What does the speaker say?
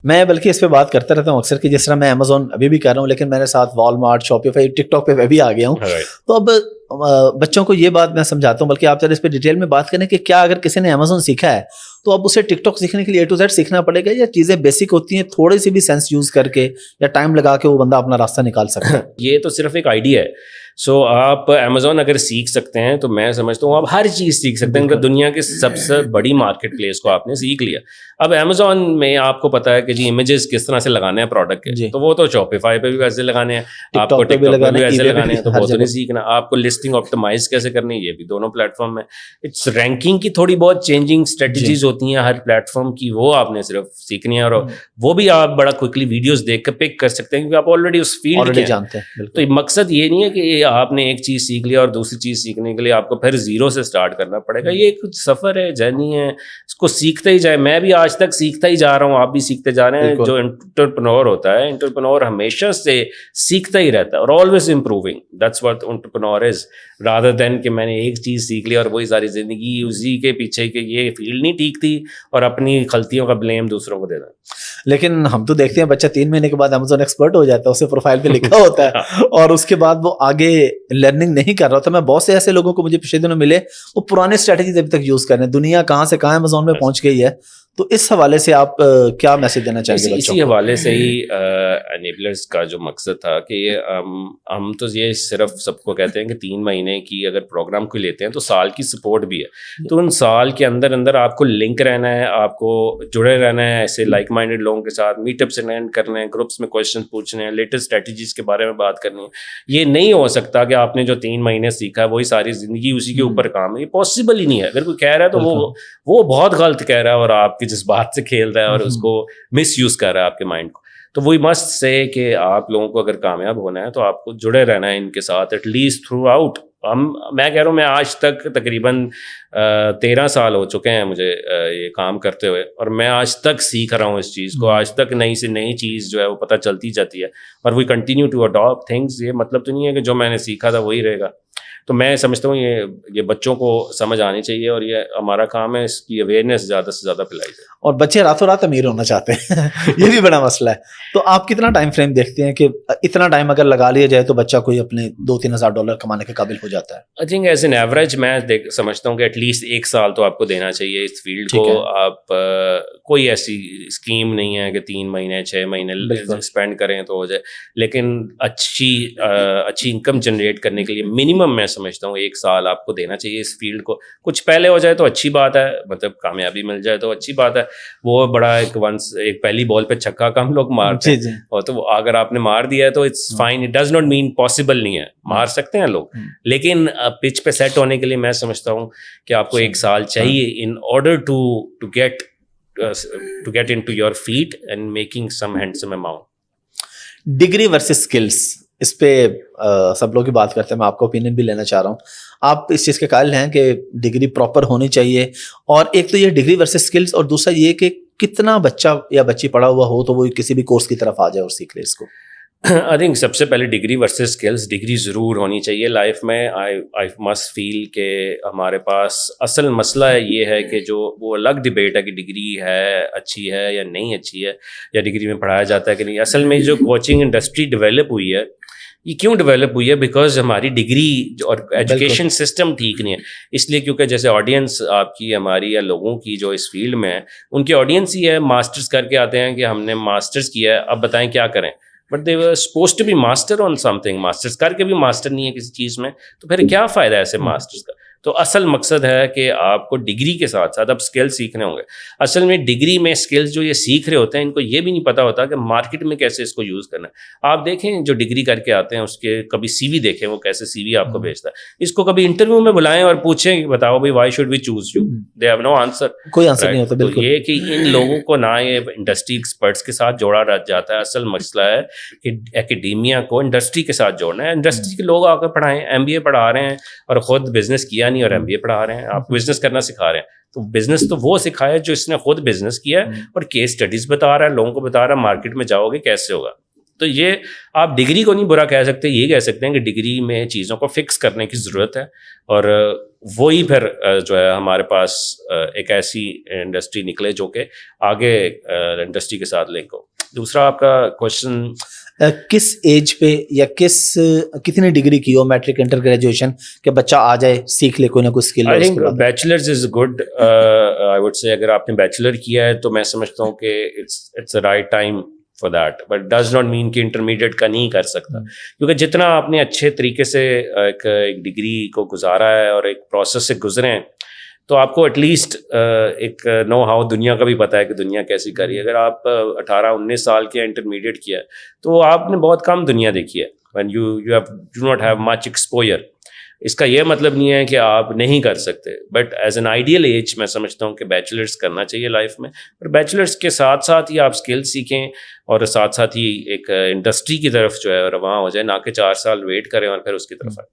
میں بلکہ اس پہ بات کرتا رہتا ہوں اکثر کہ جس طرح میں امیزون ابھی بھی کر رہا ہوں لیکن میرے ساتھ والمارٹ, شاپیفائی, ٹک ٹاک پہ میں بھی آ گیا ہوں. تو اب بچوں کو یہ بات میں سمجھاتا ہوں, بلکہ آپ ذرا اس پہ ڈیٹیل میں بات کریں کہ کیا اگر کسی نے امیزون سیکھا ہے تو اب اسے ٹک ٹاک سیکھنے کے لیے A to Z سیکھنا پڑے گا, یا چیزیں بیسک ہوتی ہیں تھوڑی سی بھی سینس یوز کر کے یا ٹائم لگا کے وہ بندہ اپنا راستہ نکال سکتا ہے؟ یہ تو صرف ایک آئیڈیا ہے. سو آپ امیزون اگر سیکھ سکتے ہیں تو میں سمجھتا ہوں آپ ہر چیز سیکھ سکتے ہیں. دنیا کی سب سے بڑی مارکیٹ پلیس کو آپ نے سیکھ لیا. اب امیزون میں آپ کو پتا ہے کہ جی امیجز کس طرح سے لگانے ہیں پروڈکٹ کے, تو وہ تو شاپیفائی پہ بھی ویسے لگانے ہیں, آپ کو ٹک ٹاک پہ بھی ویسے لگانے ہیں, تو وہ تو نہیں سیکھنا. آپ کو لسٹنگ آپٹیمائز کیسے کرنی ہے یہ بھی دونوں پلیٹ فارم میں. اٹس رینکنگ کی تھوڑی بہت چینجنگ اسٹریٹجیز ہوتی ہیں ہر پلیٹ فارم کی, وہ آپ نے صرف سیکھنی ہے, اور وہ بھی آپ بڑا کوئکلی ویڈیوز دیکھ کے پک کر سکتے ہیں کیونکہ آپ آلریڈی اس فیلڈ کے جانتے ہیں. تو مقصد یہ نہیں ہے کہ آپ نے ایک چیز سیکھ لیا اور دوسری چیز سیکھنے کے لیے آپ کو پھر زیرو سے اسٹارٹ کرنا پڑے گا. یہ ایک سفر ہے, جرنی ہے, اس کو سیکھتے ہی جائے. میں بھی آج تک سیکھتا ہی جا رہا ہوں, آپ بھی سیکھتے جا رہے ہیں. جو انٹرپرینور ہوتا ہے, انٹرپرینور ہمیشہ سے سیکھتا ہی رہتا ہے اور always improving. That's what entrepreneur is, rather than کہ میں نے ایک چیز سیکھ لی اور وہی ساری زندگی اسی کے پیچھے کہ یہ فیلڈ نہیں ٹھیک تھی اور اپنی غلطیوں کا بلیم دوسروں کو دینا. لیکن ہم تو دیکھتے ہیں بچہ 3 مہینے کے بعد امیزون ایکسپرٹ ہو جاتا ہے, اسے پروفائل پہ لکھا ہوتا ہے اور اس کے بعد وہ آگے لرننگ نہیں کر رہا ہوتا. میں بہت سے ایسے لوگوں کو مجھے پچھلے دنوں ملے وہ پرانے اسٹریٹجیز ابھی تک یوز کر رہے ہیں. دنیا کہاں سے کہاں امیزون میں پہنچ گئی ہے, تو اس حوالے سے آپ کیا میسج دینا چاہیں گے بچوں کو؟ اسی حوالے سے ہی انیبلرز کا جو مقصد تھا کہ ہم تو یہ صرف سب کو کہتے ہیں کہ 3 مہینے کی اگر پروگرام کو لیتے ہیں تو سال کی سپورٹ بھی ہے. تو ان سال کے اندر اندر آپ کو لنک رہنا ہے, آپ کو جڑے رہنا ہے ایسے لائک مائنڈیڈ لوگوں کے ساتھ, میٹ اپس اٹینڈ کرنے ہیں, گروپس میں کویشچن پوچھنے ہیں, لیٹسٹ اسٹریٹجیز کے بارے میں بات کرنی ہے. یہ نہیں ہو سکتا کہ آپ نے جو 3 مہینے سیکھا ہے وہی ساری زندگی اسی کے اوپر کام ہے. یہ پاسبل ہی نہیں ہے. اگر کوئی کہہ رہا ہے تو وہ بہت غلط کہہ رہا ہے اور آپ کے جذبات سے کھیل رہا ہے اور اس کو مس یوز کر رہا ہے آپ کے مائنڈ کو. تو وہی مسٹ سے کہ آپ لوگوں کو اگر کامیاب ہونا ہے تو آپ کو جڑے رہنا ہے ان کے ساتھ ایٹ لیسٹ تھرو آؤٹ. میں کہہ رہا ہوں میں آج تک تقریباً 13 سال ہو چکے ہیں مجھے یہ کام کرتے ہوئے, اور میں آج تک سیکھ رہا ہوں اس چیز کو. آج تک نئی سے نئی چیز جو ہے وہ پتہ چلتی جاتی ہے, اور we continue to adapt things. یہ مطلب تو نہیں ہے کہ جو میں نے سیکھا تھا وہی رہے گا. تو میں سمجھتا ہوں یہ بچوں کو سمجھ آنی چاہیے, اور یہ ہمارا کام ہے اس کی اویئرنیس زیادہ سے زیادہ پھیلائی جائے. اور بچے راتوں رات امیر ہونا چاہتے ہیں یہ بھی بڑا مسئلہ ہے. تو آپ کتنا ٹائم فریم دیکھتے ہیں کہ اتنا ٹائم اگر لگا لیا جائے تو بچہ کوئی اپنے $2-3 ہزار کمانے کے قابل ہو جاتا ہے؟ I think as an average میں سمجھتا ہوں کہ ایٹ لیسٹ 1 سال تو آپ کو دینا چاہیے اس فیلڈ کو. آپ کوئی ایسی اسکیم نہیں ہے کہ 3 مہینے 6 مہینے اسپینڈ کریں تو ہو جائے, لیکن اچھی انکم جنریٹ کرنے کے لیے منیمم میں سمجھتا ہوں 1 سال آپ کو دینا چاہیے اس فیلڈ کو. کچھ پہلے ہو جائے تو اچھی بات ہے, مطلب کامیابی مل جائے تو اچھی بات ہے. وہ بڑا ایک پہلی بال پہ چھکا کا ہم لوگ مارتے ہیں, اور تو اگر آپ نے مار دیا ہے تو it's fine. It does not mean possible نہیں ہے, مار سکتے ہیں لوگ, لیکن پچ پہ سیٹ ہونے کے لیے میں سمجھتا ہوں کہ آپ کو 1 سال چاہیے in order to get into your feet and making some handsome amount. Degree versus skills, اس پہ سب لوگ کی بات کرتے ہیں, میں آپ کا اوپینین بھی لینا چاہ رہا ہوں. آپ اس چیز کے قائل ہیں کہ ڈگری پراپر ہونی چاہیے, اور ایک تو یہ ڈگری ورسز اسکلس, اور دوسرا یہ کہ کتنا بچہ یا بچی پڑھا ہوا ہو تو وہ کسی بھی کورس کی طرف آ جائے اور سیکھ لے اس کو؟ آئی تھنک سب سے پہلے ڈگری ورسز اسکلس. ڈگری ضرور ہونی چاہیے لائف میں. آئی مسٹ فیل کہ ہمارے پاس اصل مسئلہ یہ ہے کہ جو وہ الگ ڈبیٹ ہے کہ ڈگری ہے اچھی ہے یا نہیں اچھی ہے, یا ڈگری میں پڑھایا جاتا ہے کہ نہیں. اصل میں جو کوچنگ انڈسٹری ڈیولپ ہوئی ہے, یہ کیوں ڈیولپ ہوئی ہے؟ بیکاز ہماری ڈگری اور ایجوکیشن سسٹم ٹھیک نہیں ہے. اس لیے کیونکہ جیسے آڈینس آپ کی ہماری یا لوگوں کی جو اس فیلڈ میں ہے, ان کی آڈینس ہی ہے ماسٹرز کر کے آتے ہیں کہ ہم نے ماسٹرز کیا ہے, اب بتائیں کیا کریں. But they were supposed to be master on something. Masters کر کے بھی ماسٹر نہیں ہے کسی چیز میں, تو پھر کیا فائدہ ہے ایسے ماسٹرز کا؟ تو اصل مقصد ہے کہ آپ کو ڈگری کے ساتھ ساتھ اب اسکل سیکھنے ہوں گے. اصل میں ڈگری میں اسکلز جو یہ سیکھ رہے ہوتے ہیں, ان کو یہ بھی نہیں پتا ہوتا کہ مارکیٹ میں کیسے اس کو یوز کرنا ہے. آپ دیکھیں جو ڈگری کر کے آتے ہیں اس کے کبھی سی وی دیکھیں, وہ کیسے سی وی آپ کو بھیجتا ہے. اس کو کبھی انٹرویو میں بلائیں اور پوچھیں کہ بتاؤ بھائی why should we choose you, they have no answer. کوئی آنسر نہیں ہوتا. بالکل یہ کہ ان لوگوں کو نہ یہ انڈسٹری ایکسپرٹس کے ساتھ جوڑا جاتا ہے. اصل مسئلہ ہے کہ اکیڈیمیا کو انڈسٹری کے ساتھ جوڑنا ہے. انڈسٹری کے لوگ آ کر پڑھائیں, MBA پڑھا رہے ہیں اور خود بزنس کیا نہیں اور MBA پڑھا رہے ہیں, آپ بزنس کرنا سکھا رہے ہیں. تو بزنس تو وہ سکھایا جو اس نے خود بزنس کیا ہے اور کیس اسٹڈیز بتا رہا ہے, لوگوں کو بتا رہا ہے مارکیٹ میں جاؤ گے کیسے ہوگا. تو یہ آپ ڈگری کو نہیں برا کہہ سکتے, یہ کہہ سکتے ہیں کہ ڈگری میں چیزوں کو فکس کرنے کی ضرورت ہے, اور وہی پھر جو ہے ہمارے پاس ایک ایسی انڈسٹری نکلے جو کہ آگے انڈسٹری کے ساتھ لنک ہو. دوسرا آپ کا کوشچن, کس ایج پہ یا کتنی ڈگری کی ہو, میٹرک انٹر گریجویشن, کہ بچہ آ جائے سیکھ لے کوئی نہ کوئی skill? I think bachelors is good. I would say اگر آپ نے بیچلر کیا ہے تو میں سمجھتا ہوں کہ it's a right time for that, but does not mean کہ انٹرمیڈیٹ کا نہیں کر سکتا, کیونکہ جتنا آپ نے اچھے طریقے سے ایک ڈگری کو گزارا ہے اور ایک پروسیس سے گزرے ہیں, تو آپ کو ایٹ لیسٹ ایک نو ہاؤ دنیا کا بھی پتہ ہے کہ دنیا کیسی کری ہے. اگر آپ 18-19 سال کے انٹرمیڈیٹ کیا ہے تو آپ نے بہت کم دنیا دیکھی ہے. when you do not have much exposure. اس کا یہ مطلب نہیں ہے کہ آپ نہیں کر سکتے, but as an ideal age میں سمجھتا ہوں کہ بیچلرس کرنا چاہیے لائف میں, اور بیچلرس کے ساتھ ساتھ ہی آپ اسکل سیکھیں اور ساتھ ساتھ ہی ایک انڈسٹری کی طرف جو ہے رواں ہو جائے, نہ کہ 4 سال ویٹ کریں اور پھر اس کی طرف آئیں.